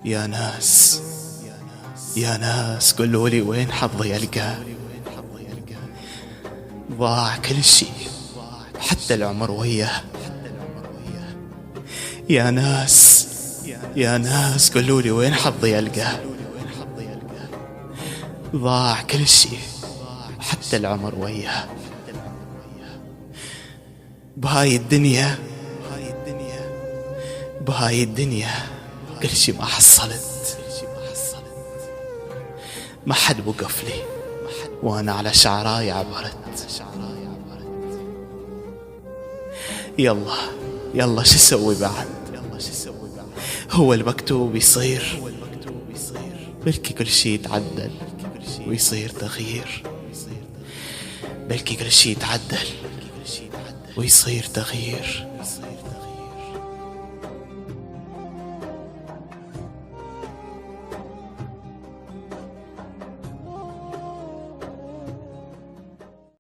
يا ناس يا ناس قولولي وين حظي ألقاه. ضاع كل شي حتى العمر وياه. يا ناس يا ناس قولولي وين حظي ألقاه. ضاع كل شي حتى العمر وياه. بهاي الدنيا بهاي الدنيا كل شي ما حصلت. ما حد وقف لي وانا على شعراي عبرت. يلا يلا شو اسوي بعد؟ هو المكتوب يصير. بلكي كل شي يتعدل ويصير تغيير. بلكي كل شي يتعدل ويصير تغيير.